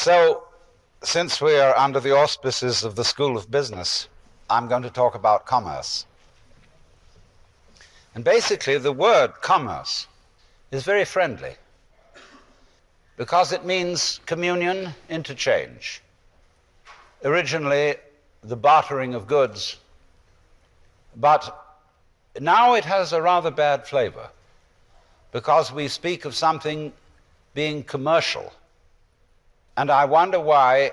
So, since we are under the auspices of the School of Business, I'm going to talk about commerce. And basically, the word commerce is very friendly because it means communion, interchange. Originally, the bartering of goods, but now it has a rather bad flavor because we speak of something being commercial. And I wonder why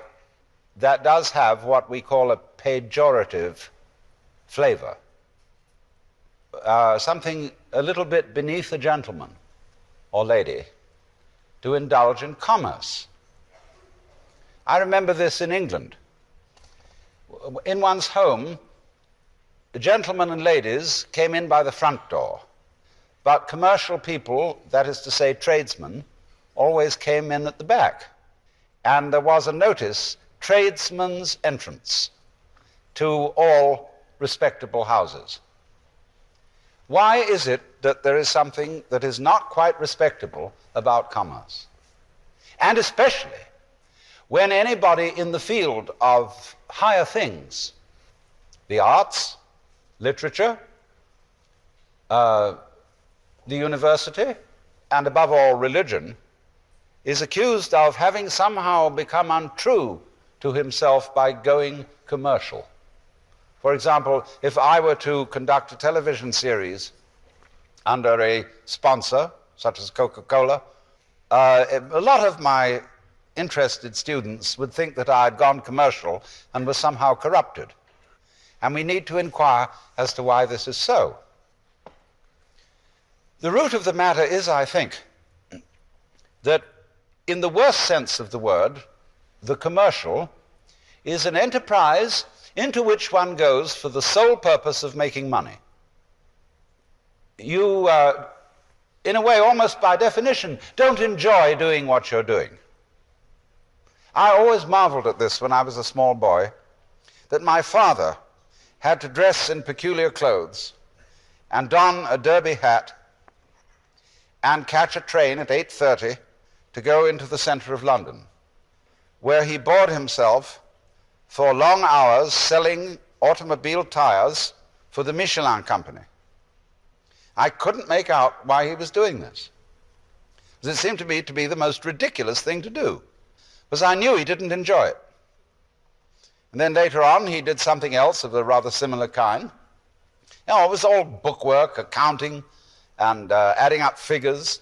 that does have what we call a pejorative flavor, something a little bit beneath a gentleman or lady to indulge in commerce. I remember this in England. In one's home, the gentlemen and ladies came in by the front door, but commercial people, that is to say tradesmen, always came in at the back. And there was a notice, tradesmen's entrance to all respectable houses. Why is it that there is something that is not quite respectable about commerce? And especially when anybody in the field of higher things, the arts, literature, the university, and above all religion, is accused of having somehow become untrue to himself by going commercial. For example, if I were to conduct a television series under a sponsor, such as Coca-Cola, a lot of my interested students would think that I had gone commercial and was somehow corrupted. And we need to inquire as to why this is so. The root of the matter is, I think, that in the worst sense of the word, the commercial is an enterprise into which one goes for the sole purpose of making money. You, in a way, almost by definition, don't enjoy doing what you're doing. I always marveled at this when I was a small boy, that my father had to dress in peculiar clothes and don a derby hat and catch a train at 8:30 to go into the center of London, where he bored himself for long hours selling automobile tires for the Michelin company. I couldn't make out why he was doing this, because it seemed to me to be the most ridiculous thing to do, because I knew he didn't enjoy it. And then later on, he did something else of a rather similar kind. You know, it was all bookwork, accounting, and adding up figures,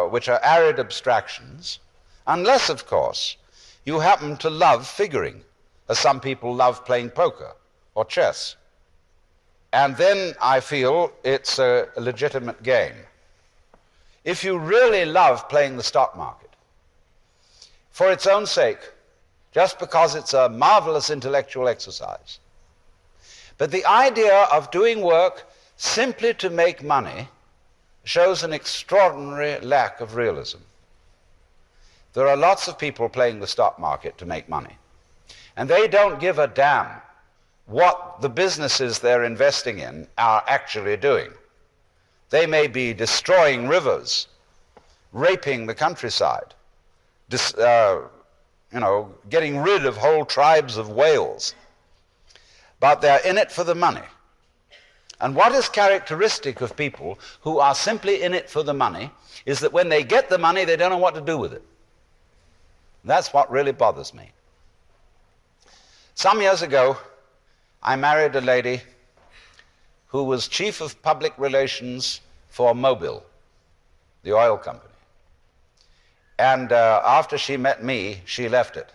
which are arid abstractions, unless, of course, you happen to love figuring, as some people love playing poker or chess. And then I feel it's a legitimate game. If you really love playing the stock market, for its own sake, just because it's a marvelous intellectual exercise, but the idea of doing work simply to make money shows an extraordinary lack of realism. There are lots of people playing the stock market to make money, and they don't give a damn what the businesses they're investing in are actually doing. They may be destroying rivers, raping the countryside, getting rid of whole tribes of whales, but they're in it for the money. And what is characteristic of people who are simply in it for the money is that when they get the money, they don't know what to do with it. That's what really bothers me. Some years ago, I married a lady who was chief of public relations for Mobil, the oil company. And after she met me, she left it.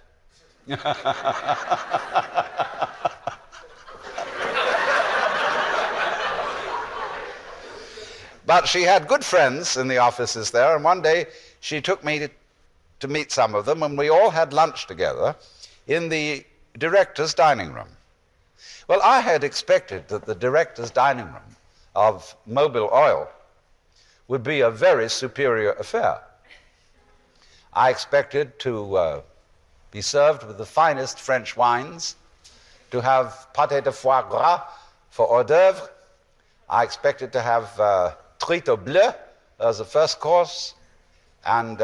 But she had good friends in the offices there, and one day she took me to meet some of them, and we all had lunch together in the director's dining room. Well, I had expected that the director's dining room of Mobil Oil would be a very superior affair. I expected to be served with the finest French wines, to have pâté de foie gras for hors d'oeuvre. I expected to have truite au bleu as a first course, and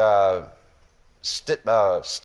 steak